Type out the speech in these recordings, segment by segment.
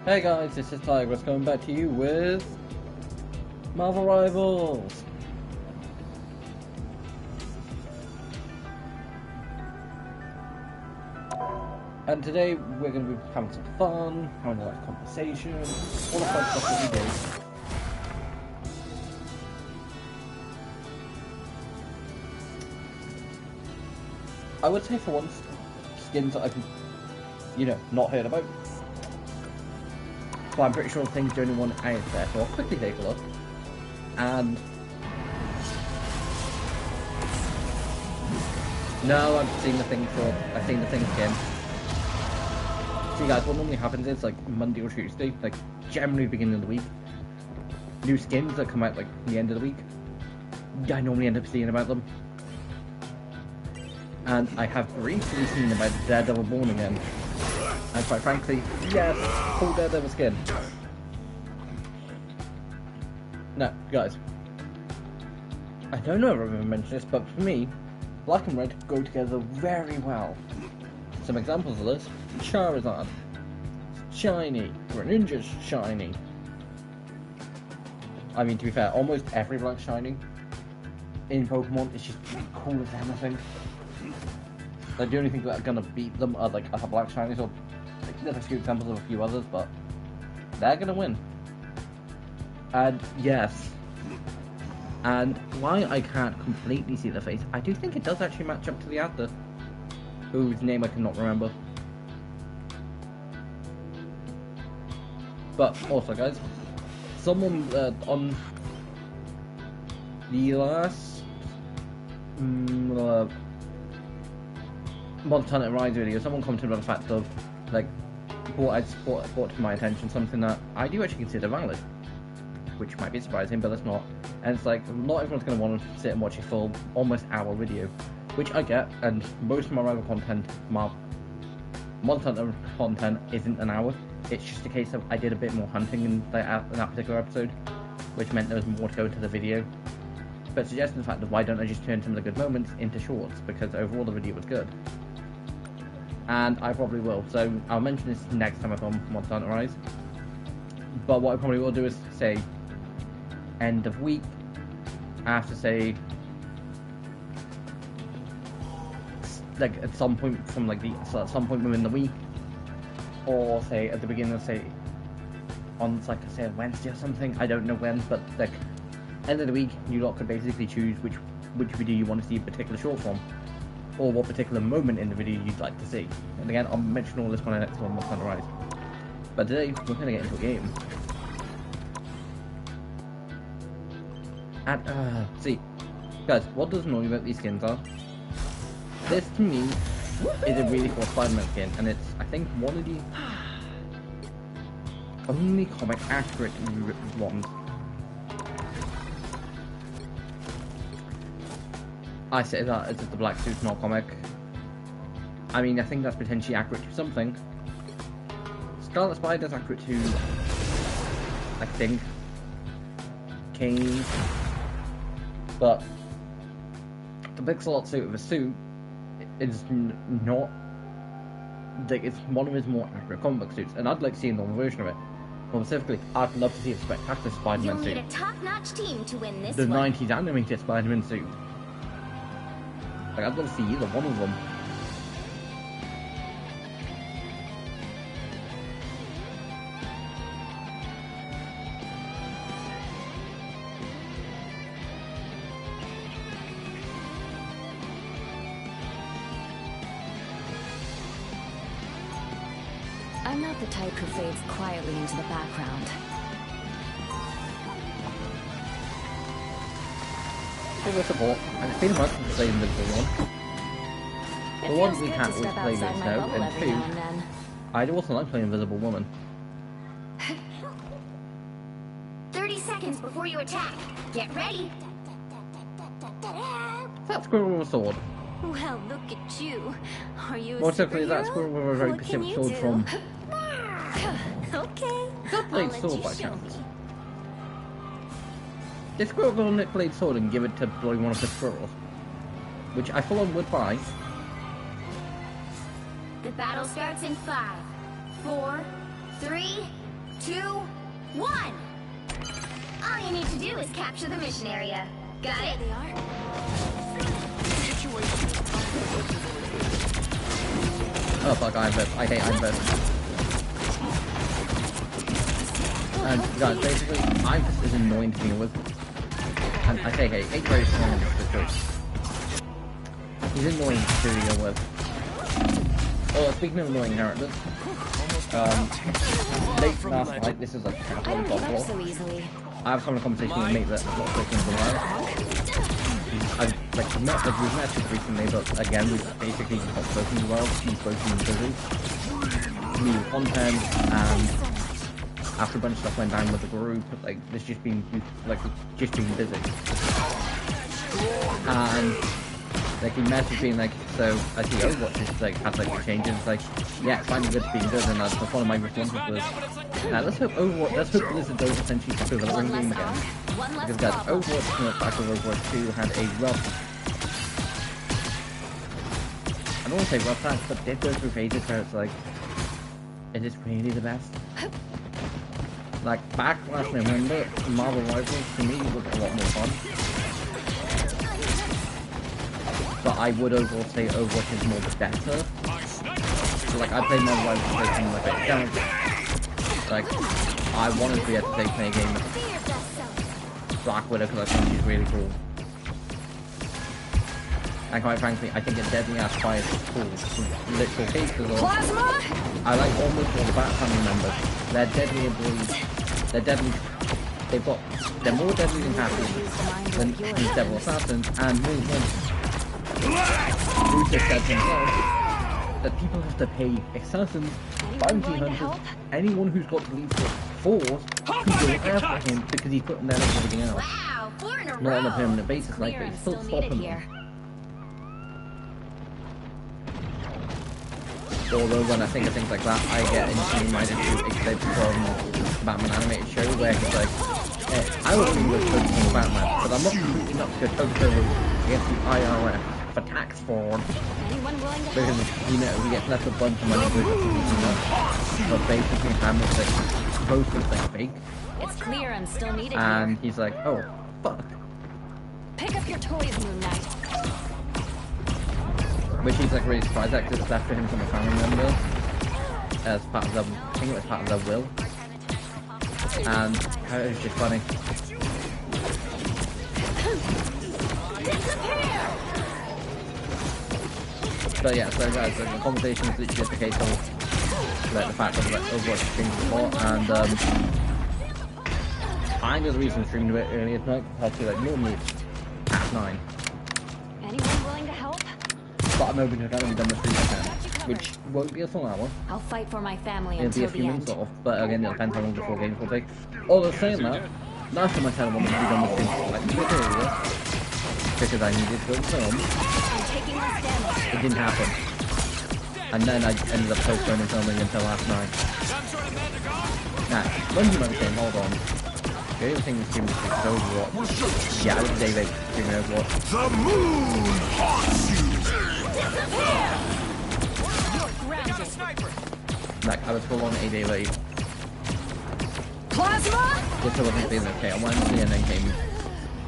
Hey guys, this is Tigress coming back to you with Marvel Rivals. And today we're going to be having some fun, having a live conversation, all the fun stuff that we do. I would say for once, skins that I've, not heard about. But I'm pretty sure the thing's the only one out there, so I'll quickly take a look. And no, I've seen the thing skin. See guys, what normally happens is like Monday or Tuesday, like generally beginning of the week, new skins that come out like the end of the week, I normally end up seeing about them. And I have briefly seen about Daredevil Born Again. And quite frankly, yes, full Daredevil skin. Now, guys, I don't know if I've ever mentioned this, but for me, black and red go together very well. Some examples of this: Charizard, shiny, Greninja's shiny. I mean, to be fair, almost every black shiny in Pokemon is just cool as anything. Like, the only things that are gonna beat them are like other black shinies, or like, there's a few examples of a few others, but they're gonna win. And yes, and while I can't completely see the face, I do think it does actually match up to the actor, whose name I cannot remember. But also, guys, someone on the last Monster Hunter Rise video, someone commented on the fact of, like, brought to my attention something that I do actually consider valid, which might be surprising, but it's not. And it's like, not everyone's going to want to sit and watch a full, almost hour video, which I get, and most of my rival content, Monster Hunter content, isn't an hour. It's just a case of I did a bit more hunting in that particular episode, which meant there was more to go into the video. But suggesting the fact of why don't I just turn some of the good moments into shorts, because overall the video was good. And I probably will, so I'll mention this next time I film Monster Hunter Rise. But what I probably will do is say end of week, after say like at some point within the week, or say at the beginning of say on like I say a Wednesday or something. I don't know when, but like end of the week, you lot could basically choose which video you want to see a particular short form, or what particular moment in the video you'd like to see. And again, I'll mention all this when I next one Monster Hunter Rise. But today we're going to get into a game. And see, guys, what does annoy me about these skins are, this to me is a really cool Spider-Man skin, and it's I think one of the only comic accurate ones. I say that it's just the black suit's not comic. I mean, I think that's potentially accurate to something. Scarlet Spider's accurate to, I think, Kane. But the Pixelot suit of a suit is not, like, it's one of his more accurate comic book suits, and I'd like to see a normal version of it. More specifically, I'd love to see a spectacular Spider-Man suit. You'll need a top-notch team to win this the one. 90s animated Spider-Man suit. Like, I'd love to see either one of them. I'm not the type who fades quietly into the background. Give us support, and it's been a month since playing Invisible one. For one, we can't always play this now, and two, I'd also like playing Invisible Woman. 30 seconds before you attack. Get ready. That squirrel with a sword. Well, look at you. Are you a More specifically, that superhero? squirrel with a very What can specific you sword do? from Okay. That blade I'll sword let by you show chance. me. This squirrel got a Nick Blade sword and give it to blowing one of the squirrels, which I full on would buy. The battle starts in 5, 4, 3, 2, 1. All you need to do is capture the mission area. Got it? They are. Oh fuck, I hate Iron Fist. And guys, basically, Iron Fist is annoying to deal with. And I say hate very strong because he's annoying to deal with. Oh, speaking of annoying characters, late last night, this is like a so easily. I was having a conversation with a mate that's not clicking for a while. We've met recently, but again, we've basically not spoken as well. He's both been busy. Me with content, and after a bunch of stuff went down with the group, like, there's just been, just been busy. And like he messaged me like, so I see Overwatch is like had like changes, like, yeah, it's finally good to being good, and that's one of my responses was, let's hope Blizzard does essentially take over the ring game again. Because guys, Overwatch, back to Overwatch 2 had a rough, I don't want to say rough patch, but did go through phases where it's like, is this really the best? Like back last November, Marvel Rivals to me was a lot more fun. But I would overall say Overwatch is more better. So like I played Marvel Rivals from like a down. Like I wanted to be able to play a game with Black Widow because I think she's really cool. And quite frankly, I think it's deadly ass fire is cool. Literal cases of I like almost all the Bat family members. They're deadly abilities. They're more deadly than Happy than these Devil Assassins, and more Bruce said himself that people have to pay assassins, bounty hunters, anyone who's got lethal force to go after him because he's putting them and everything else. Wow, 4 in a row. Not on a permanent basis, like, but he's still stopping them. Although when I think of things like that, I get instantly reminded of a clip from Batman animated show where he's like, I was being good for Batman, but I'm not completely not to go toe-to-toe against the IRS for tax fraud. Because, you know, he gets left a bunch of money with but basically Hamlet's like, supposed to be fake. It's clear I'm still needed and here. He's like, oh, fuck. Pick up your toys, Moon Knight. Which he's like really surprised at because it's left for him from a family member as part of the, I think it was part of their will. And it was just funny. So yeah, so guys, the conversation is literally just a case of like the fact that like Overwatch streams before, and I know the reason I'm streaming a bit earlier tonight compared to like normally it's at 9. Anyone willing to help? But I'm hoping to have done the stream again, which won't be a full hour. I'll fight for my family It'll be until a few the minutes end. off, but again, it depends how long the 4 games will take. Although saying that, last time I said I wanted to be done with stream like a bit earlier, because I needed to go film, I'm taking this damage. it didn't happen. And then I ended up postponing filming until last night. Now, when you might be saying, hold on, the only thing that's streaming is Overwatch. Yeah, I was day late streaming Overwatch. The moon haunts you! Like, I was full on a day late. Plasma! Just so I wasn't feeling okay on Wednesday, and then came,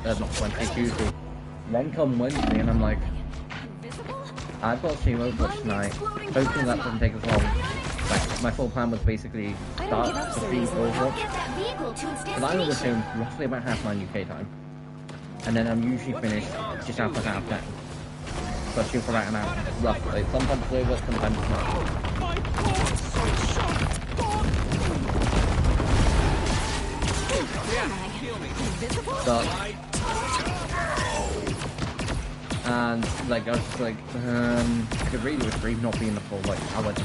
not Wednesday, Tuesday. Then come Wednesday, and I'm like, I've got to stream Overwatch tonight. Hopefully that doesn't take as long. Like, my full plan was basically start to stream Overwatch. But I always stream roughly about 9:30 UK time. And then I'm usually finished just after 10:30. So I stream for about an hour, roughly. Sometimes it's over, sometimes it's not. But, and like I was just like, I could really with Reeve not being the full like I went to I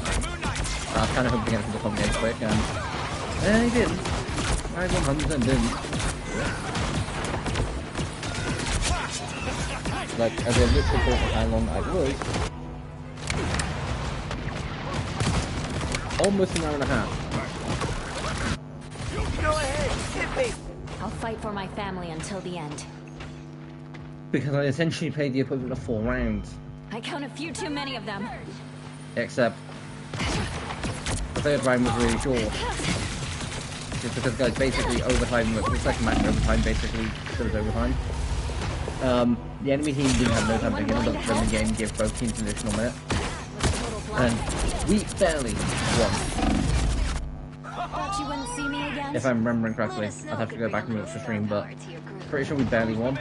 was kind of hoping to get him to come in quick, and he didn't. I 100% didn't. Like I did literally for how long I was. Almost an hour and a half. Go ahead, hit me! I'll fight for my family until the end. Because I essentially played the equivalent of 4 rounds. I count a few too many of them. Except the 3rd round was really short. is because, guys, basically overtime looks like match overtime, basically there was overtime. The enemy team didn't have no time to begin, but then the game gave both teams an additional minute. And we barely won. Thought you wouldn't see me again? If I'm remembering correctly, I'd have to go back and watch the stream, but pretty sure we barely won.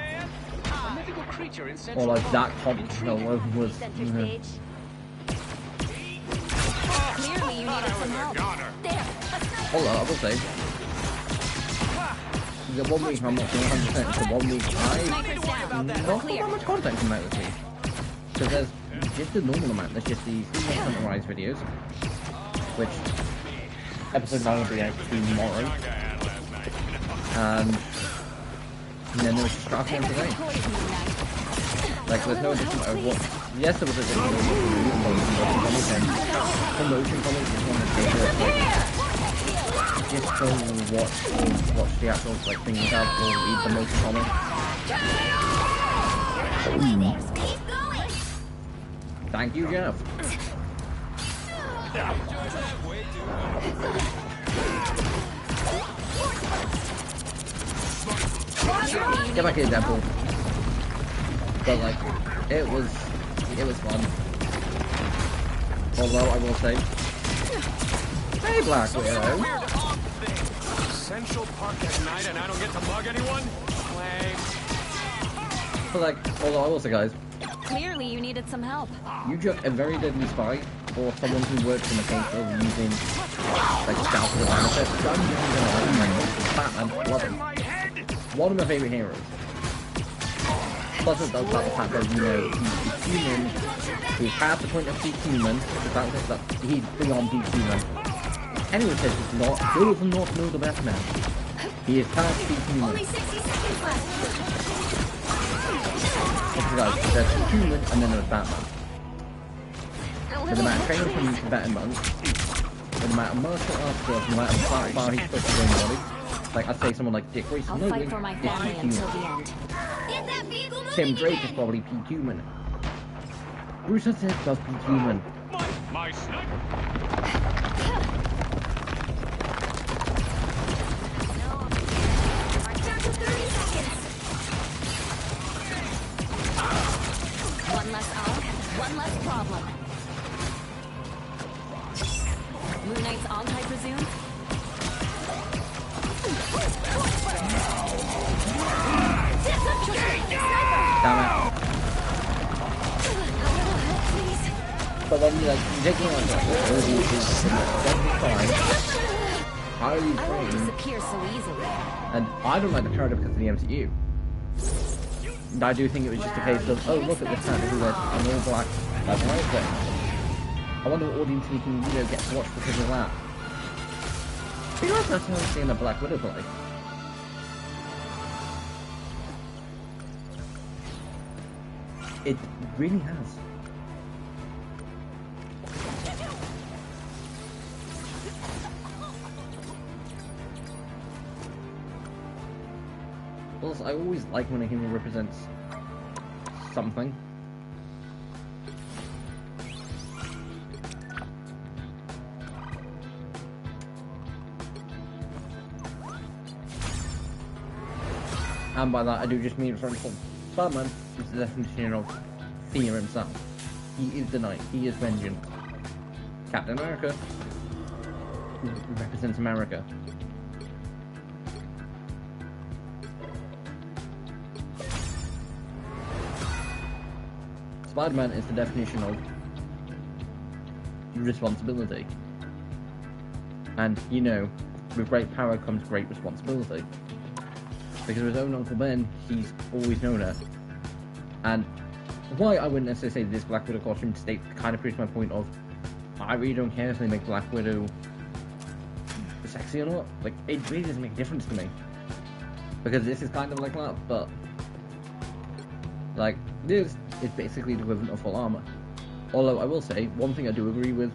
Or like that competition was. Clearly you needed some help. There. Hold on, I will say. The 1 week I'm not 100%, the 1 week not that much content from that this week. Because there's just the normal amount, there's just the Sunrise videos, which episode 9 will be out tomorrow. And then there was just Strathmore today. Like, there's no additional Overwatch. Yes, there was additional promotion comments is one of the favorites. Just go watch the actual like thing without or read the motion comments. Thank you, Jeff. Get back here, Deadpool. But like, it was fun. Although I will say, hey, Black Widow. Central Park at night and I don't get to mug anyone? Lame. But like, although I will say, guys, Clearly you needed some help. you took a very deadly spy or someone who works in the case of using like scalpel as benefit. Batman, love him. One of my favorite heroes. Plus it does that the fact that, you know, he's human, he's past the point of peak human, that he's beyond peak human. Anyone says he's not, still does not know the best man. He is past peak human. Only 60 seconds left. Okay guys, there's human and then there's Batman. So the amount of training from Batman, the amount of martial arts skills, the amount of far he's pushed his own body, like I'd say someone like Dick Grayson, I'll fight for my family until the end. Get that vehicle moving Tim Drake again. is probably peak human. Bruce says does peak human. My sniper. Down to 30 seconds. One less arc, one less problem. Moon Knight's on, I presume? Damn it. But then you like taking on that fine. Highly I won't trained. disappear so easily. And I don't like the character because of the MCU. And I do think it was just a case of, oh look at this character who wears an all black like outfit. I wonder what audience we can, you know, get to watch because of that. But you're also seeing a Black Widow play. It really has. Plus, I always like when a hero represents something. And by that, I do just mean, for example, Batman is the definition of fear himself. He is the knight, he is vengeance. Captain America represents America. Spider-Man is the definition of responsibility. And, you know, with great power comes great responsibility. Because of his own Uncle Ben, he's always known it. And why I wouldn't necessarily say this Black Widow costume state kind of proves my point of, I really don't care if they make Black Widow sexy or not. Like, it really doesn't make a difference to me. Because this is kind of like that, but like, this is basically the equivalent of full armor. Although I will say, one thing I do agree with,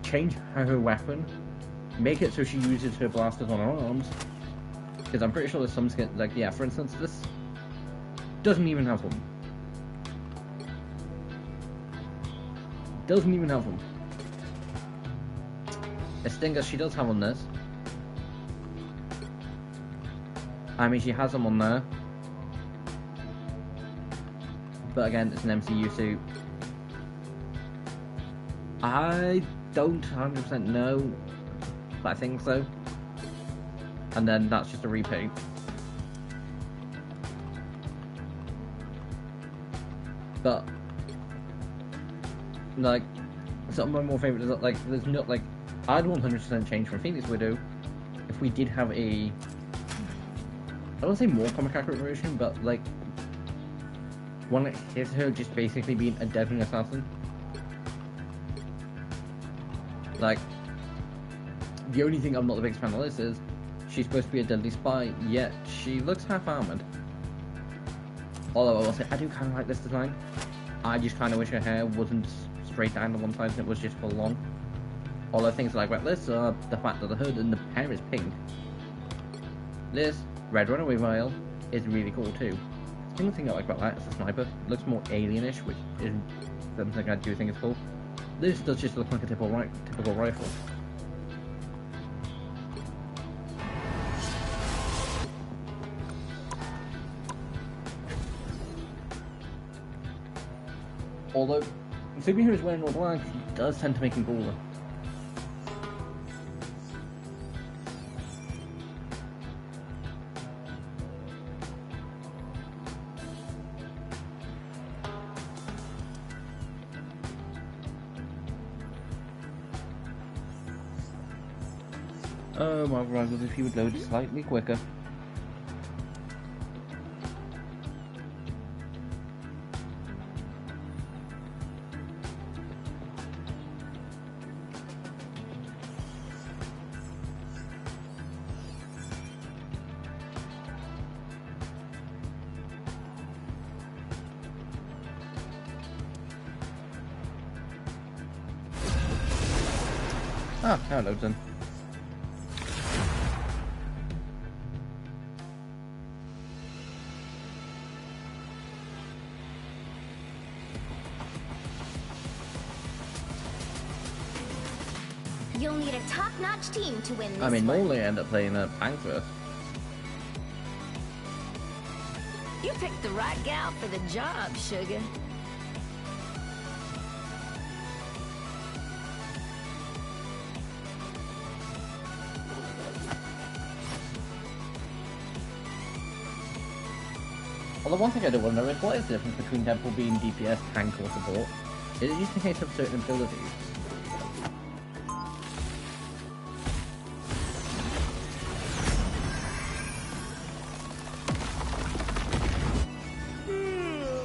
change her weapon, make it so she uses her blasters on her arms. Because I'm pretty sure there's some skins, like, yeah, for instance, this doesn't even have one. Doesn't even have one. A Stinger she does have on this. I mean, she has them on there. But again, it's an MCU suit. I don't 100% know, but I think so. And then that's just a repaint. But, like, some of my more favourite is that, like, there's not, like, I'd 100% change from Phoenix Widow if we did have a, I don't want to say more comic accurate version, but, like, one that is her just basically being a deadly assassin. Like, the only thing I'm not the biggest fan of this is she's supposed to be a deadly spy, yet she looks half armoured. Although I will say, I do kind of like this design. I just kind of wish her hair wasn't straight down to one side and it was just full on. Although things I like about this are the fact that the hood and the hair is pink. This red runaway vial is really cool too. The only thing I like about that is the sniper. It looks more alienish, which is something I do think is cool. This does just look like a typical rifle. Although, superheroes wearing all black does tend to make him cooler. Oh, my rivals, if he would load slightly quicker. Ah, now it loads in. You'll need a top-notch team to win this I mean, one. normally I end up playing a tank first. You picked the right gal for the job, sugar. Well, the one thing I do want to know is what is the difference between Deadpool being DPS, tank, or support? Is it just in case of certain abilities?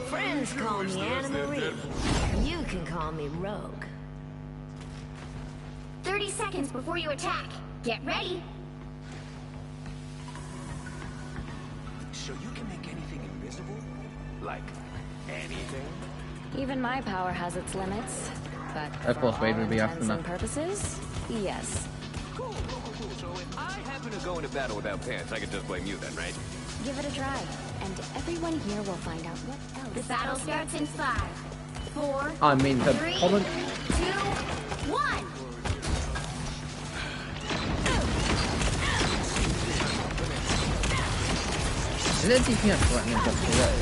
Friends call me Anna Marie. You can call me Rogue. 30 seconds before you attack. Get ready. So you can make anything invisible? Like, anything? Even my power has its limits, but Of course, for Wade all would be intents after and that. purposes, yes. Cool. So if I happen to go into battle without pants, I can just blame you then, right? Give it a try, and everyone here will find out what else. The battle starts in 5, 4, I mean, the 3, 2, comment. 1. Is it DPS threatening just away?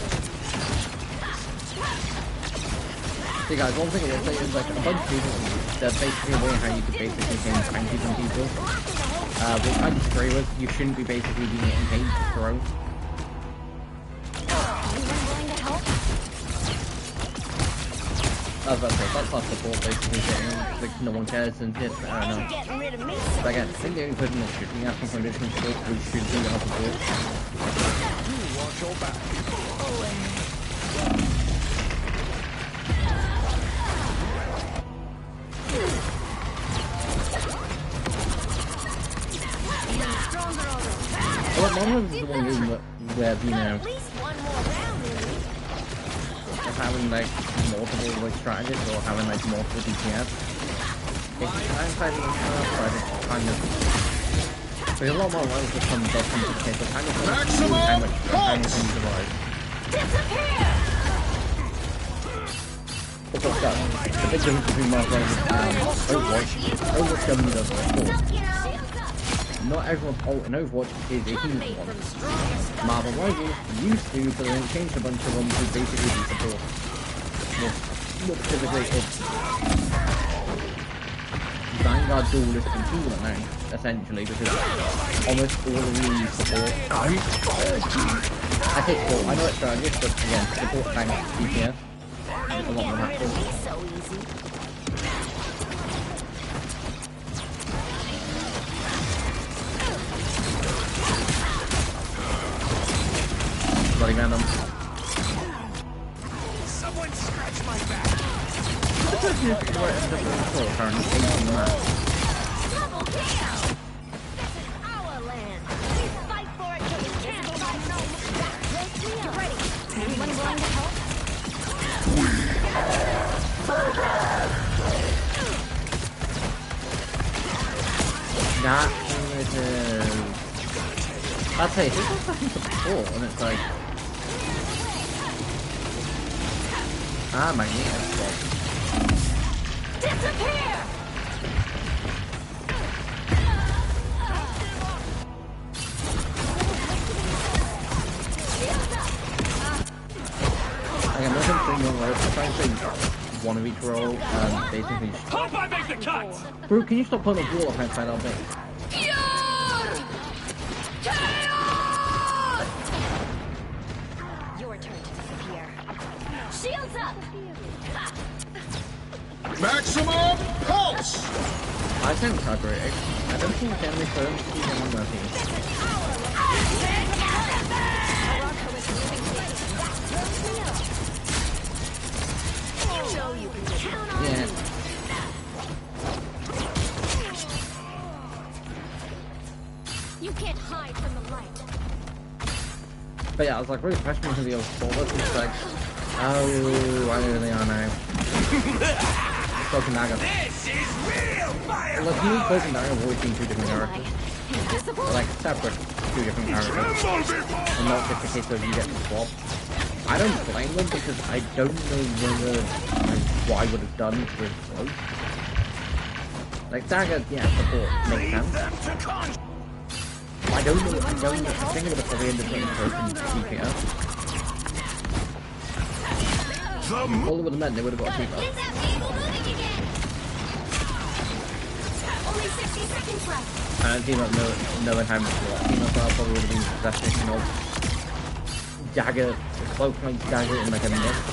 See guys, one thing I will say is like a bunch of people, they're basically a way how you could basically gain tanky from people. Which I disagree with. You shouldn't be basically being engaged to throw. Anyone willing to help? I was about to say, that's not support basically getting, like, no one cares and just, I don't know. Getting rid of me. But again, I think the only person that should be asking for additional support we should be our support. Watch your back. Well, Monroe is the one room where, you know, At least one more round in me. having like multiple like strategies or having like multiple DPS. It's kind of there's a lot more levels that come does come to the table. Kind of how much time you can survive. Disappear! What's up, guys? The big difference between Marvel and Overwatch. Overwatch doesn't does it. You know, not everyone's ult in Overwatch is a huge one. Marvel Rivals used to, but then changed a bunch of them to basically be support. More specifically, it's Vanguard Duelist and Healer now, essentially, because almost all of these support. I think support, I know it's strategic, but again, support tank DPS. A lot more natural. So easy. Bloody random. Someone scratch my back. The person is apparently 18 maps. Double kill! This is our land. We fight for it till we can't fight no more. Get ready. Anyone willing to help? That is... I'll tell you, this is fucking support, and it's like... Ah, magnetic. Disappear! Like, I'm not going to roles. I'm trying to say one of each role, basically... Hope I make the cut! Bro, can you stop putting a wall up outside our base? Your turn to disappear. Shields up! Maximum pulse! I think it's aggressive. I don't think the enemy firms keep on their team. Morocco is moving quickly. You know you can count on Yeah. me. You can't hide from the light. But yeah, I was like really questioning who the other support was. It's like, oh, I know who they are now. Cloak and Dagger. This is real fire! Look, me and Cloak and Dagger have always been two different characters. Invisible? They're like separate, two different characters. And not just a case of you get to swap. I don't blame them because I don't know whether what I would have done with Cloak. Like Dagger, yeah, support makes sense. I don't know. I think it would have probably ended up in DPS. All it would have meant they would have got a Is keeper. that vehicle moving again? Only 60 seconds left. And I do not knowing how much more female style probably would have been possessing of Dagger, Cloak like Dagger in like a mist.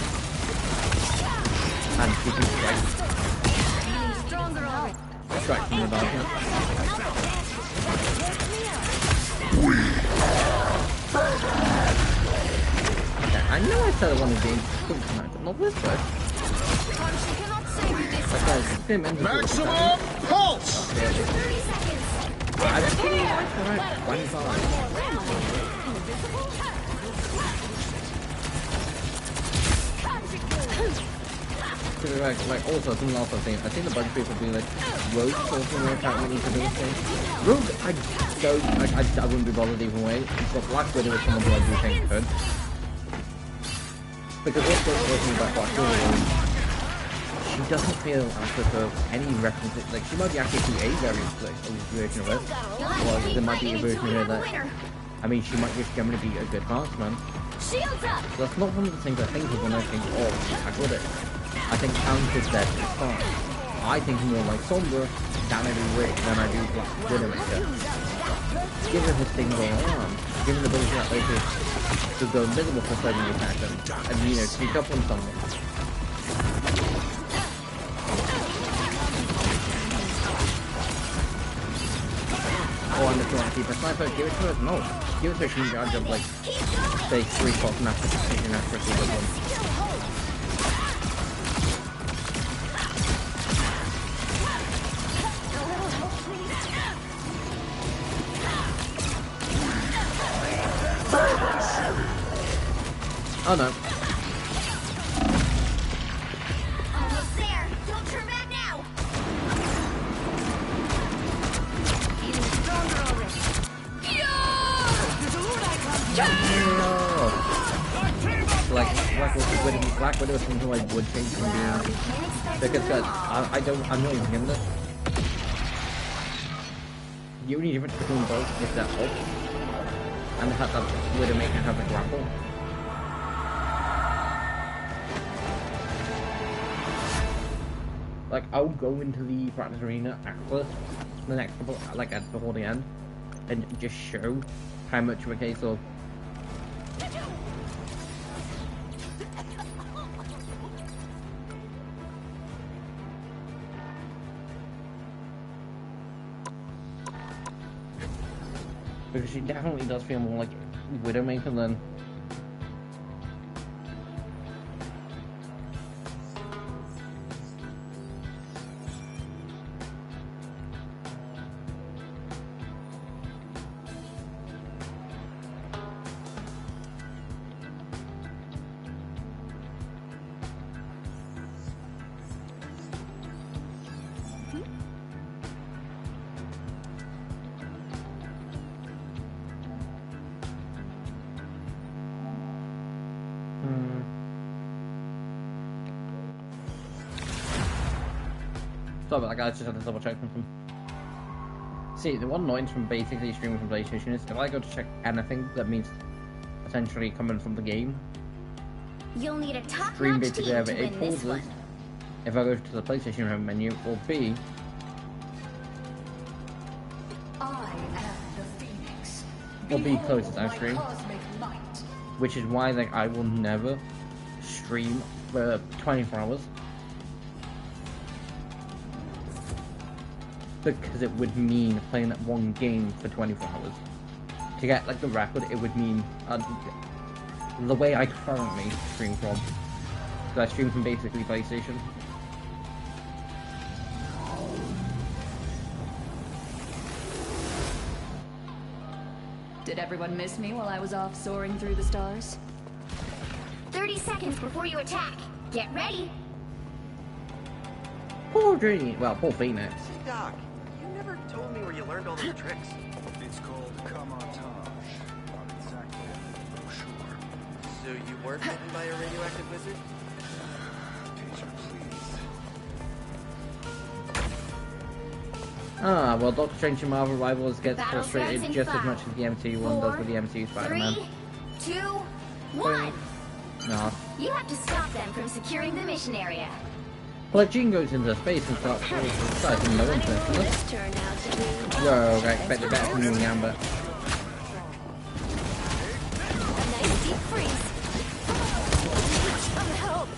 And she can strike. Stronger already. Strike from the darkness. Okay, I know I said I wanted to be good tonight, but not this way. She cannot save you this Like guys, it's been ended. Maximum pulse! 30 seconds. I just feel like alright, one time. Like also something else I've seen a bunch of people being like Rogue talking about how we need to do this thing. Rogue I wouldn't be bothered either way. But Black Widow is someone who I do think could. Because what's talking about Black Widow is she doesn't feel after any references, like she might be actually to a version of it. Or there might be a version of it that I mean she might just generally be a good marksman. Shields up. So that's not one of the things I think of when I think, oh, Black Widow. I think Count is dead is fine. I think more like Sombra, Danity Rick than I do Black Widowmaker. Given his thing going on, given the ability that they to go invisible for 30 seconds, and you know, sneak up on someone. Oh, and if you want to keep a sniper, give it to us? No. Give it to a machine gun of like, say, 3 shots and after precision accuracy with one. Oh no. Almost there. Don't turn back now. Even stronger already. No. Like Black Widow is something I would change from being because I'm not even in this. the only difference between both is that ult and the fact that Widowmaker has a grapple. Like, I'll go into the practice arena after the next couple, like before the end, and just show how much of a case of because she definitely does feel more like Widowmaker than sorry about that, guys, just had to double check something. See, the one annoyance from basically streaming from PlayStation is if I go to check anything that means essentially coming from the game, You'll need a top-notch stream team basically to either A win this pauses one. if I go to the PlayStation home menu, or B, I am the Phoenix. or B Behold closes down my stream, cosmic light. which is why like I will never stream for 24 hours. Because it would mean playing that one game for 24 hours. To get like the record, it would mean the way I currently stream from. So I stream from basically PlayStation. Did everyone miss me while I was off soaring through the stars? 30 seconds before you attack. Get ready. Poor Dream, well, poor Phoenix. Hey, Doc, you never told me where you learned all those tricks. It's called camouflage. Not exactly a brochure. So you weren't bitten by a radioactive wizard? Teacher, please. Ah, well, Doctor Strange and Marvel Rivals gets Battle frustrated starts in just as 5, much as the MCU one does with the MCU 3, Spider-Man. 2, 1. Nah. You have to stop them from securing the mission area. Well, like, Jean goes into space and starts exciting no interest in this. This turned out to be Whoa, I expected better from you and Gambit. a nice deep freeze. Some help.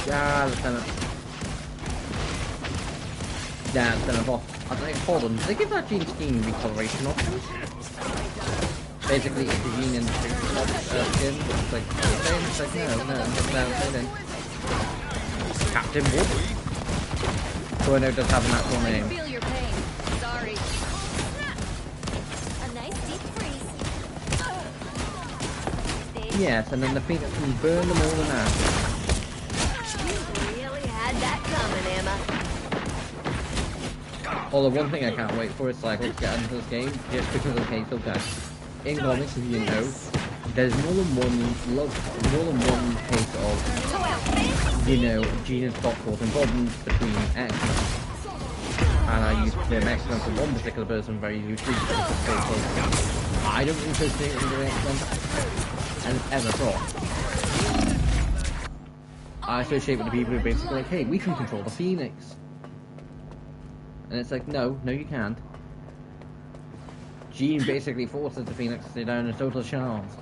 Yeah, Lieutenant. Yeah, Lieutenant Boss. I think, hold on, did they give that Jean skin recoloration options? Basically, it's the Jean and skin, it's like, it's like, no, they didn't. Captain Wood? Who I know does have an actual name. Feel your pain. Sorry. A nice deep freeze. Yes, and then the Phoenix can burn them all in half. You really had that coming, Emma. Although one thing I can't wait for is Cycle to get into this game, just because of the case of that. In comics, as you know, there's more than one case of, you know, Jean and Scott causing problems between X-Men. And I use the term X-Men for one particular person very loosely because it's so close. I don't associate it with the X-Men, and ever thought. I associate with the people who are basically like, hey, we can control the Phoenix. And it's like, no, you can't. Jean basically forces the Phoenix to stay down in total shards.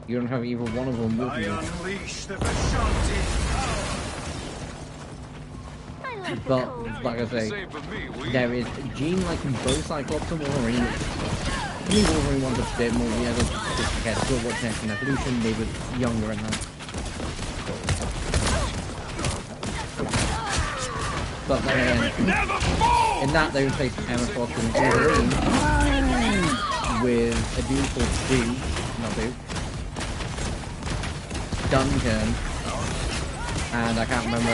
You don't have either one of them with I you. unleash the Vishanti power! I like the But, cold. like I say, Same for me, we. there is Jean like in both Cyclops and Wolverine. I mean, Wolverine was a bit more weird, just to still watching X-Men Evolution, they were younger in that. But then, in that they replaced Emma Frost and Wolverine with a dude called Stu, not Duke, Duncan, and I can't remember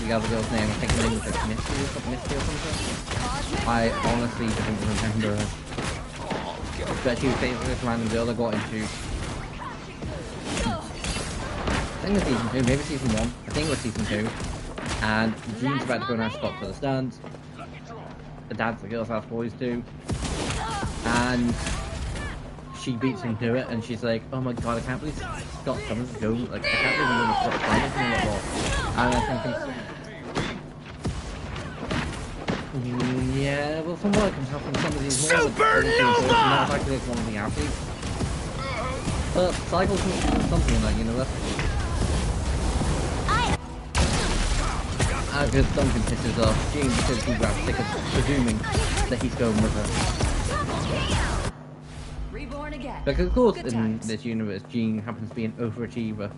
the other girl's name. I think her name was like Misty or something. I honestly don't remember her. But she was basically this random girl that got into think it's season 2, maybe season 1. I think it was season 2. And Jean's about to go now stop to the stands. The dads, the girls ask boys to. And she beats him to it, and she's like, "Oh my god, I can't believe Scott Summers is going. Like, I can't believe I'm going to Scott Summers." And I'm thinking, yeah, well, from what I can tell from some of these more not actually one of the athletes. But Cycle can do something in that university. Because Duncan pisses off Jean because he grabs tickets, presuming that he's going with her. Reborn again. Because of course, Good in times. this universe, Jean happens to be an overachiever.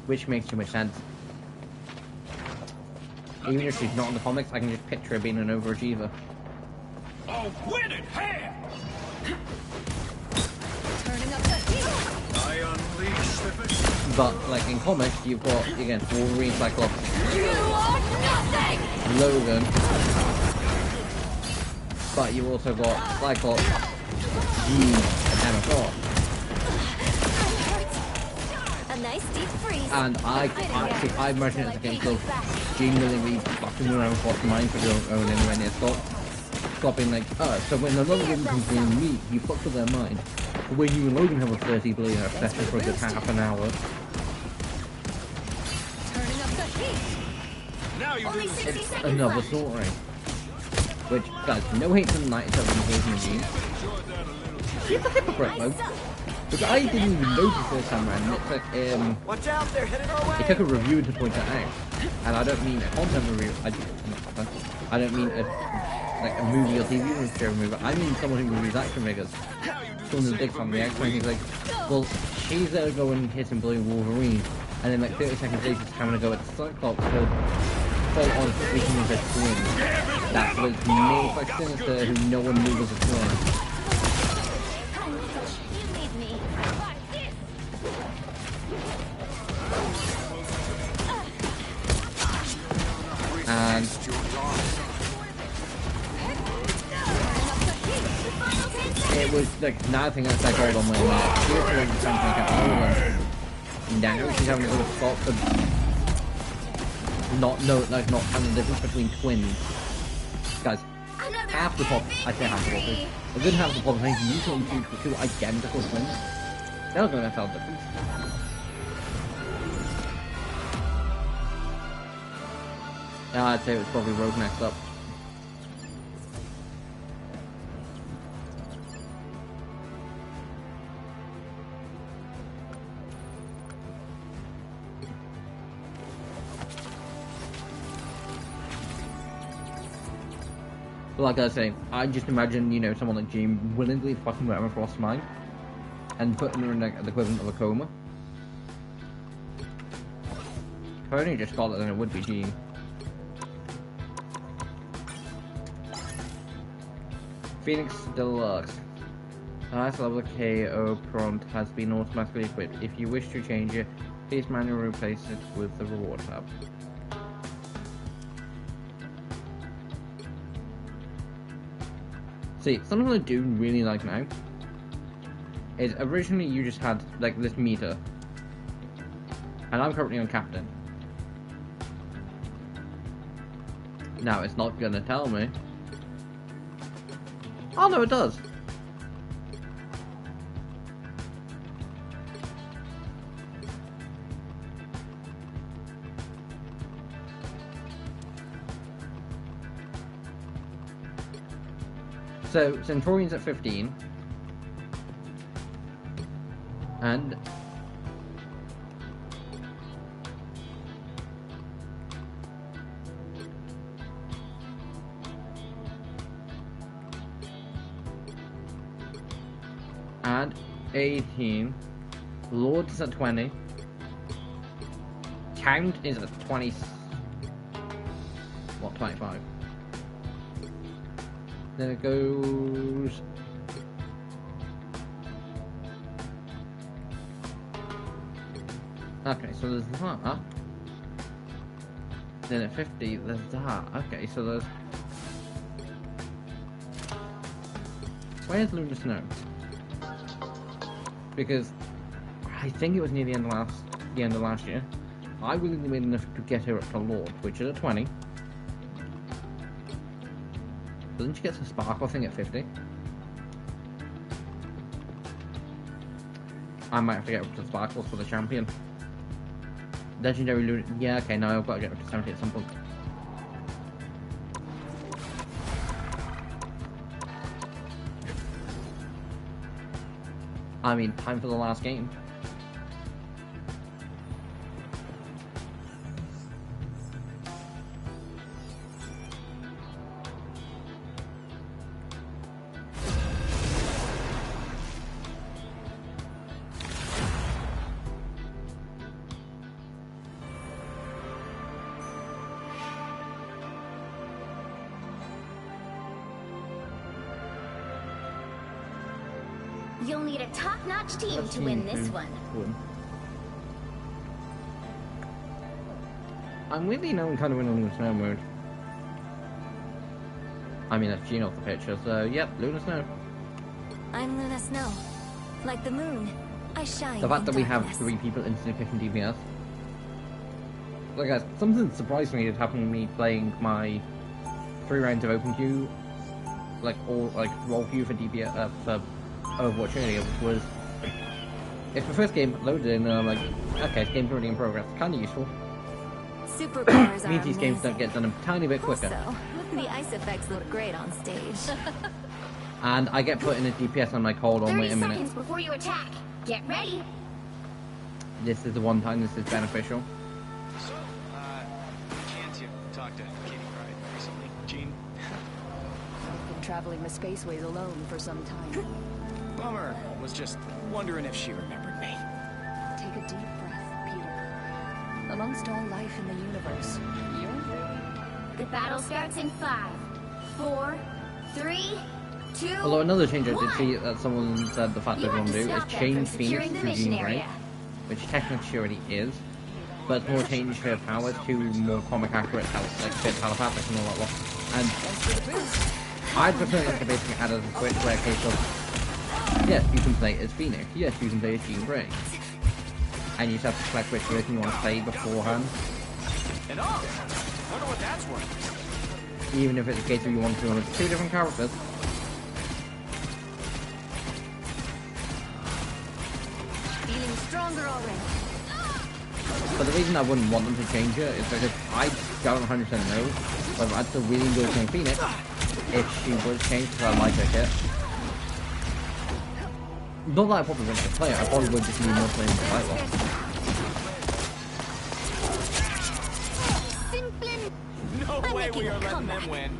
Which makes too much sense. Even if she's not in the comics, I can just picture her being an overachiever. Oh, win it, hand! Turning up the heat. I unleash the beast. But, like, in comics, you've got, again, Wolverine, Cyclops, You are nothing! Logan, but you've also got Cyclops, Jean, and Emma Frost. A nice deep freeze. And I imagine it's a case of Jean willingly fucking around Scott's mind for her own anywhere near Scott. Scott being like, so when another woman comes in and meet, you fuck with their mind. But when you and Logan have a 30 billion obsession for a good half an hour, Turning up the heat. Now you Only do 60 it's seconds another left. story. Which, guys, no hate from the 97 occasion of Jean. She's a hypocrite, though. Because I didn't even notice this time around. It took, Watch out, they're headed our way. it took a reviewer to point that out. And I don't mean a content review, I don't mean like a movie or TV review, I mean someone who reviews action figures. Someone who's big fan of the action, he's like, well, she's there going hitting Blue Wolverine, and then like 30 seconds later she's having to go at Cyclops to fall on speaking of a twin. That was made by Sinister, who no one knew was a twin. You need me. And it was like nothing else I got on my mind. She was doing something like Ireland. Now she's having to go to Scott to not having the difference between twins. Guys, half the pop, I say half the population, a good half of the population usually choose for two identical twins. They're not going to tell the difference. I'd say it was probably Rogue next up. But like I say, I just imagine, you know, someone like Jean willingly fucking with Emma Frost's mind and putting her in like, the equivalent of a coma. If I only just got it, then it would be Jean. Phoenix Deluxe. Highest level KO prompt has been automatically equipped. If you wish to change it, please manually replace it with the reward tab. See, something I do really like now is originally you just had like this meter, and I'm currently on captain. Now it's not gonna tell me. Oh no, it does. So, Centurion's at 15. And... and 18. Lord is at 20. Count is at 20... what, 25? Then it goes... okay, so there's that. Then at 50, there's that. Okay, so there's... where's Luna Snow? because I think it was near the end of last year. I willingly made enough to get her up to Lord, which is at 20. Doesn't she get to Sparkle thing at 50? I might have to get up to Sparkles for the champion. Legendary Luna. Yeah, okay, now I've got to get up to 70 at some point. I mean, time for the last game. You'll need a top-notch team to win this one. I'm really now kind of in Luna Snow mode. I mean, that's Gene off the picture, so yep, Luna Snow. I'm Luna Snow. Like the moon, I shine. The fact that in we have darkness. 3 people instantly picking DPS. Like, guys, something surprisingly had happened to me playing my 3 rounds of open queue, like roll queue for DPS for Overwatch earlier, which was if the first game loaded in and I'm like, okay, this game's already in progress, kind of useful. Superpowers Means are these games don't amazing. get done a tiny bit quicker. Also, the ice effects look great on stage. And I get put in a DPS and I'm like, hold on, 30 wait a minute. seconds before you attack. Get ready. This is the one time this is beneficial. So, can't you talk to Kitty Pryde recently, Gene? I've been traveling the spaceways alone for some time. Bummer. Was just wondering if she remembered me. Take a deep breath, Peter. Amongst all life in the universe, you're The battle starts in 5, 4, 3, 2. Although another change I did 1. see that someone said the fact You they're have going to to do is stop them change from Phoenix securing the to mission Jean Grey, area. which technically she already is, but more change her powers to more comic accurate health, like fit telepathic and all that lot. And I'd prefer like to basically add as a switch where a case of, yes, you can play as Phoenix, yes, you can play as Jean Grey. And you just have to select which version you want to play beforehand. And wonder what that's worth. Even if it's a case where you want to run 2 different characters. Feeling stronger already. But the reason I wouldn't want them to change it is because I don't 100% know whether I'd still really enjoy playing Phoenix if she was changed because I like her kit. Not that I probably wouldn't play it, I probably would just need more playing the fight one. No way making we a are letting comeback. them win.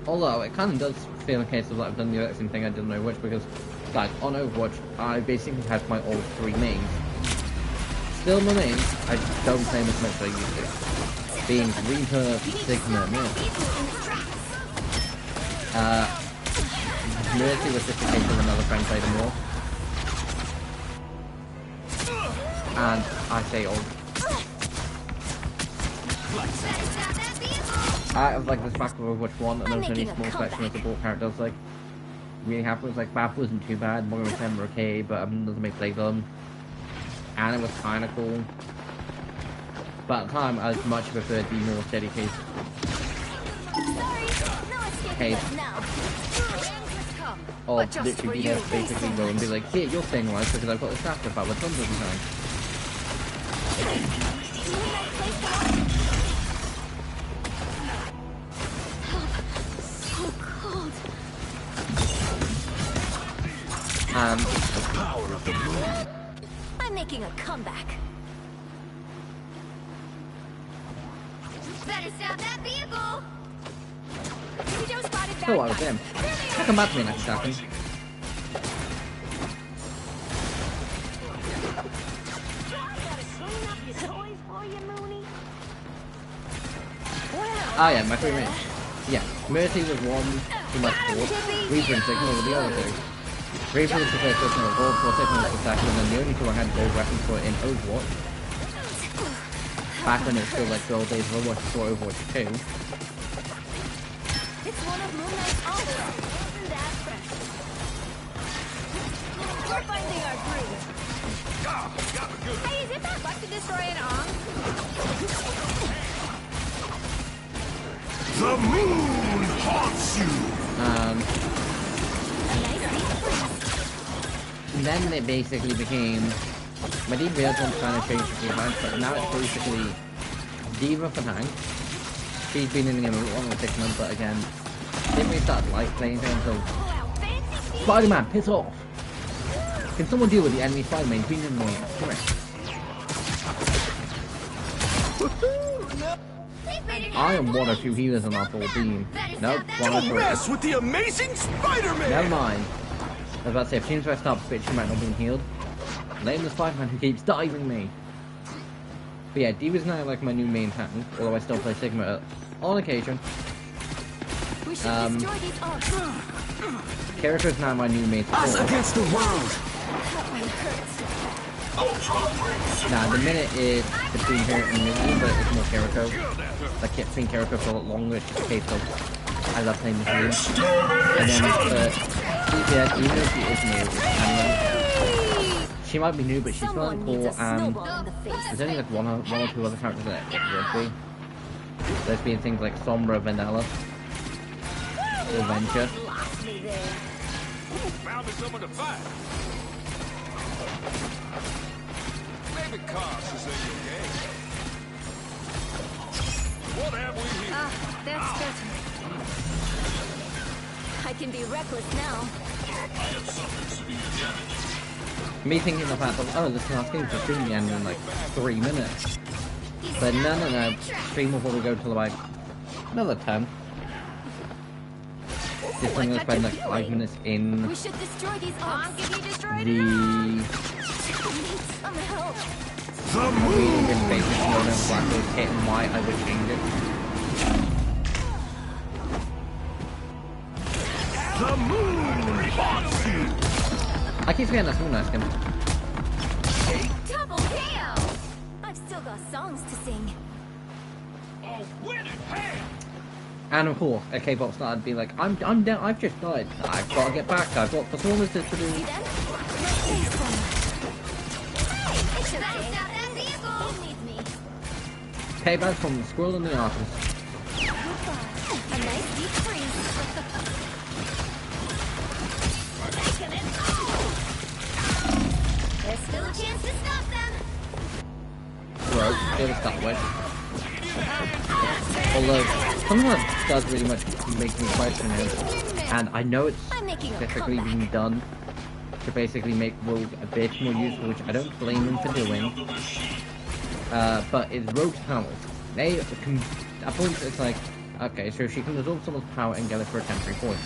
Although it kind of does feel a case of like I've done the exact same thing I did on Overwatch because, like, on Overwatch I basically had my all 3 mains. Still my mains, I just don't play them as much as I used to. Being Reaper, Sigma, and Mercy was just a case of another friend played them more. And I say all. Out of like this back of Overwatch 1 and there was only a small selection of support characters, like really happy with like Bath wasn't too bad, Moira and Sam were okay, but doesn't make play them. And it was kinda cool. But at the time I much preferred the more steady case. Case of literally being able to basically go and be like, here, you're staying alive because I've got this after fight with tons of the time. So cold. The Power of the moon. I'm making a comeback. Better stop that vehicle. Joe spotted bad oh, I was guys. them. Come back to me next second. Ah yeah, my 3 mains. Yeah, Mercy was 1 to my 4, Reaper and Sigma were the other 2. Reaper was the first person I rolled for, Sigma was the second, and then the only 2 I had gold weapons for in Overwatch. Back when it was still like the old days of Overwatch before Overwatch 2. It's one of Moon Knight's always. Isn't that fresh? We're finding our groove. Hey, is it that luck to destroy an arm? The moon haunts you! And then it basically became... My DPS one kind of changed a few times, but now it's basically Diva for tank. She's been in the game a little longer than 6 months, but again, didn't really start like playing things, so... Spider-Man, piss off! Can someone deal with the enemy Spider-Man? He's been annoying. Come here. I am one of 2 healers on our full team. Nope, one of 3. Mess with the amazing Spider-Man! Never mind. I was about to say, if teams rest up, bitch, she might not be healed. Blame the Spider-Man who keeps diving me. But yeah, Diva's now like my new main tank, although I still play Sigma on occasion. We should destroy these orbs. Kiriko's now my new main Us support. against the world! Now, the minute is between her and me, but it's more Kiriko. Like, between Kiriko for a lot longer, it's just a case of I love playing the game. And then DPS, even if she is new, she might be new, but she's still cool, and there's only like one or 2 other characters that it would be. There's been things like Sombra, Vanilla, Adventure. Found me someone to fight. Maybe Cox is in your game. What have we here? Ah, that's better. I can be reckless now. Me thinking the fact that, oh, this last game should be end in like 3 minutes. But no, stream will probably go till like another 10. Just I'm gonna spend like 5 minutes in We should destroy these orbs. Can you destroy the... Some help. The Reading moon! in basic mode and black was hit and white, I would change it. The moon haunts you! I keep forgetting that's Moon Knight skin. Double KO! I've still got songs to sing. Oh, win it, hand! And of course, a K-pop star would be like, I'm down, I've just died. I've got to get back, I've got performances to do. See them? Hey, some. It's okay. Better stop that vehicle! Who needs me? Payback from the Squirrel and the Artist. Goodbye. A nice deep freeze. Taking it! There's still a chance to stop them! Bro, it was that way. Although, something that does really much make me question it, and I know it's I'm making a specifically comeback. being done to basically make Rogue a bit more useful, which I don't blame them for doing, but it's Rogue's powers. They can, at points it's like, okay, so she can absorb someone's power and get it for a temporary point.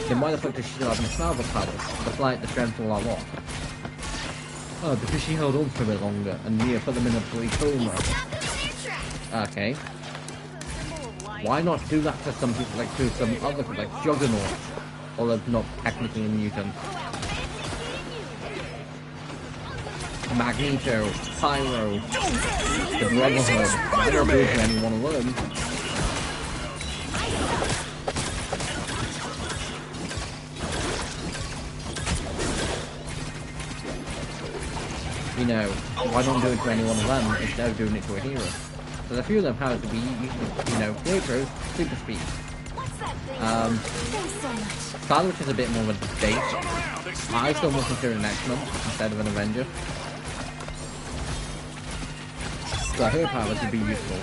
Then why the fuck does she still have Miss Marvel's powers? The flight, the strength, all that lot. Oh, because she held on for a bit longer, and Mia put them in a bloody coma. Stop them in their tracks! Okay. Why not do that to some people, like to some other, like Juggernaut, although not technically a mutant. Magneto, Pyro, the Brotherhood. I don't do it to any one of them. You know, why not do it to any one of them instead of doing it to a hero? So a few of them have to be, you know, Pietro, super speed. Thanks so much. Scarlet Witch is a bit more of a debate. I still more consider an X-Men instead of an Avenger. So her powers would be useful.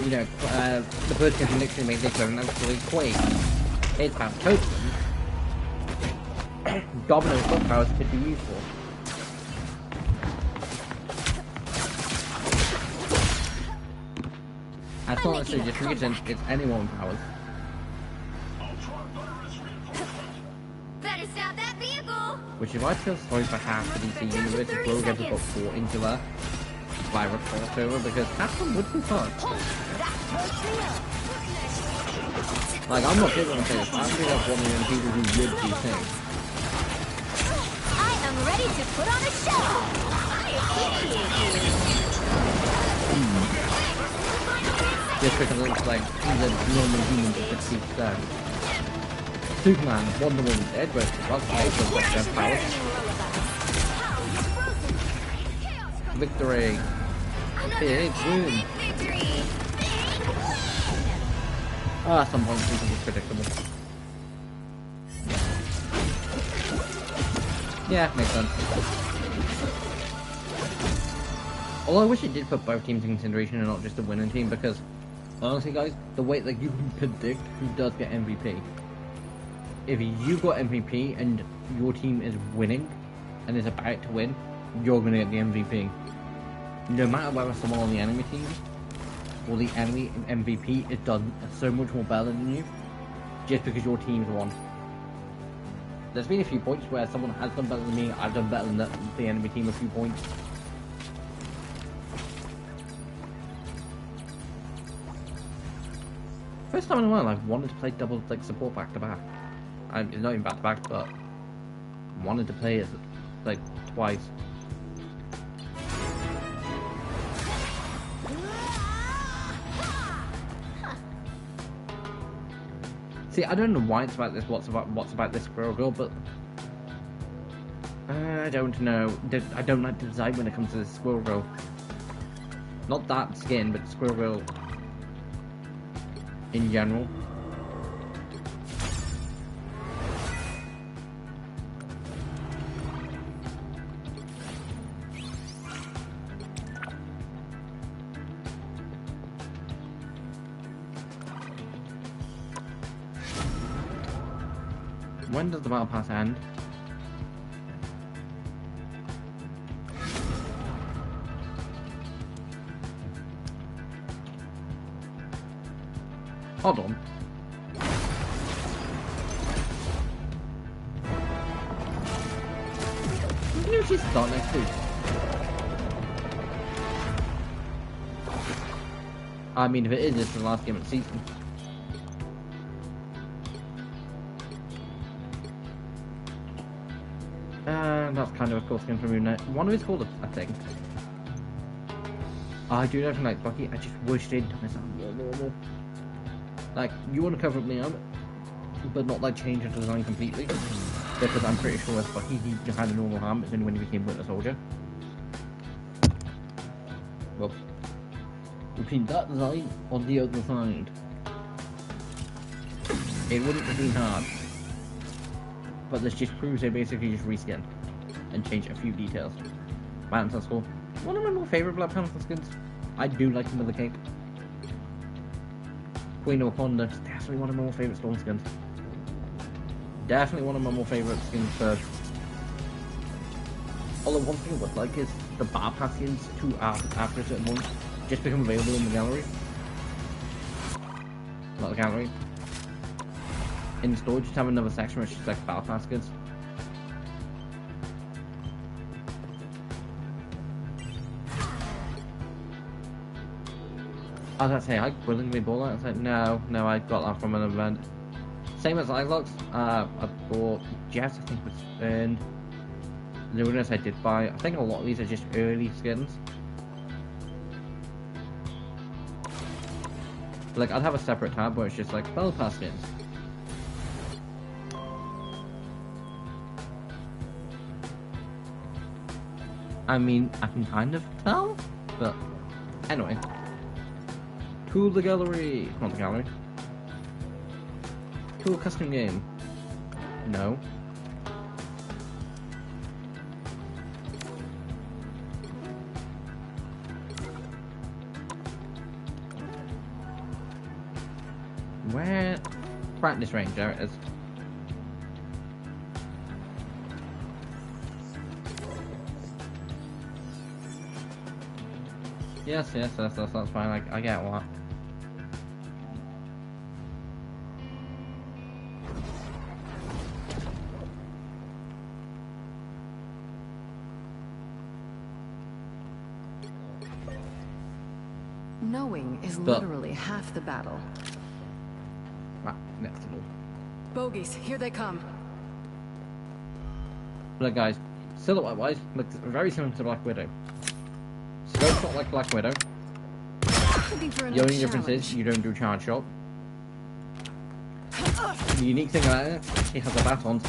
You know, the bird can literally make this an absolute quake. It's about totem. Domino's foot powers could be useful. That's not necessarily just Regent, it's anyone's powers. Better stop that vehicle! Which is why I feel sorry for half the DC universe if Rogue ever got brought into that virus crossover, because half of them would be fun. Like, I'm not kidding when I say this, I think that's one of the people who would do things. I am ready to put on a show. I appreciate you. Just because it's like he's a normal human with 60 stone. Superman, Wonder Woman, Edward, Rocket Rachel, with their powers. Victory! Big win! Ah, some points because it's predictable. Yeah, makes sense. Although I wish it did put both teams in consideration and not just the winning team, because honestly guys, the way that you can predict who does get MVP. If you got MVP and your team is winning and is about to win, you're gonna get the MVP. No matter whether someone on the enemy team or the enemy MVP is done so much more better than you, just because your team's won. There's been a few points where someone has done better than me, I've done better than the enemy team a few points. First time in a while I've wanted to play double like support back to back. It's not even back to back, but wanted to play it like twice. See, I don't know why it's about this. What's about this Squirrel Girl, but I don't know. I don't like the design when it comes to this Squirrel Girl. Not that skin, but Squirrel Girl in general. When does the battle pass end? Hold on. I knew she'd start next week. I mean, if it is, it's the last game of the season. That's kind of a cool skin from Moon Knight. One of his called, I think. I do nothing like Bucky. I just wish they'd done something more normal. Like, you want to cover up the arm, but not like change the design completely. Because I'm pretty sure with Bucky, he had a normal arm, it's only when he became Winter Soldier. Well, repeat that design on the other side. It wouldn't have been hard. But this just proves they basically just reskin and change a few details. Man, that's cool. One of my more favourite Black Panther skins. I do like him with the cape. Queen of Wakanda is definitely one of my more favourite Storm skins. Definitely one of my more favourite skins for... Although one thing I would like is the bar pass skins to after a certain point just become available in the gallery. Not the gallery. In the store, just have another section which is like battle pass skins. I was about to say, I willingly bought that. I was like, no, I got that from an event. Same as Xylox, I bought Jess, I think was earned. Lunas I did buy. I think a lot of these are just early skins. Like, I'd have a separate tab where it's just like battle pass skins. I mean, I can kind of tell, but anyway. To the gallery! Not the gallery. To a custom game. No. Where? Practice range, there it is. Yes, that's fine, I get what. Knowing is literally half the battle. Right, next to all. Bogies, here they come. Look guys, silhouette wise, looks very similar to Black Widow. Scope's not like Black Widow. Looking for a The new only difference is challenge. you don't do charge shot. The unique thing about it, he has a baton.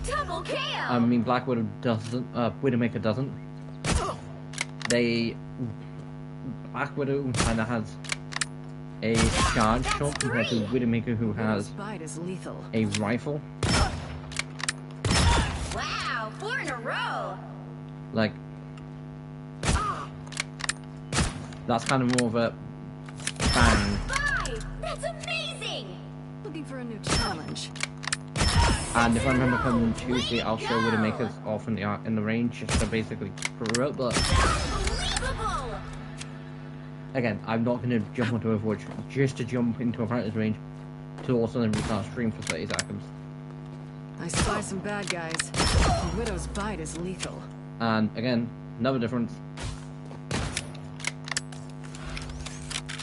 Double KO! I mean, Black Widow doesn't. Widowmaker doesn't. Black Widow kind of has a charge shot compared to Widowmaker, who Widow's has bite is lethal. a rifle. Wow, 4 in a row! Like, that's kind of more of a bang. 5! That's amazing! Looking for a new challenge. And if I remember coming Tuesday, I'll show Widowmaker's off in the range just to basically screw it. But Unbelievable! again, I'm not going to jump onto Overwatch just to jump into a practice range to also then restart stream for 30 seconds. I spy some bad guys. Widow's bite is lethal. And again, another difference.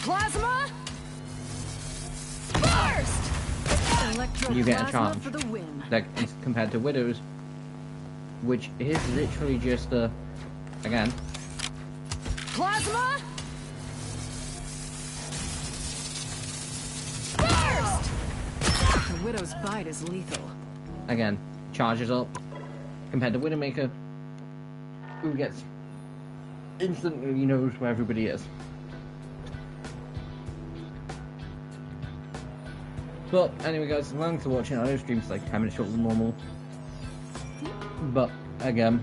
Plasma! Burst! You get a Electroplasma challenge. for the win. Like, it's compared to Widow's, which is literally just a, again, Plasma! Burst! The Widow's bite is lethal. again, charges up, compared to Widowmaker, who gets instantly knows where everybody is. But anyway guys, thanks for watching. I know stream's like 10 minutes shorter than normal. But again,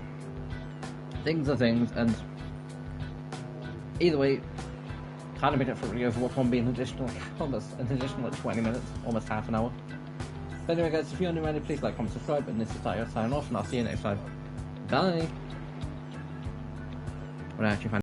things are things, and either way, kind of made it for the Overwatch one being almost an additional like 20 minutes, almost half an hour. But anyway guys, if you're new around, please like, comment, subscribe, and this is Tayo signing off, and I'll see you next time. Bye! When I actually find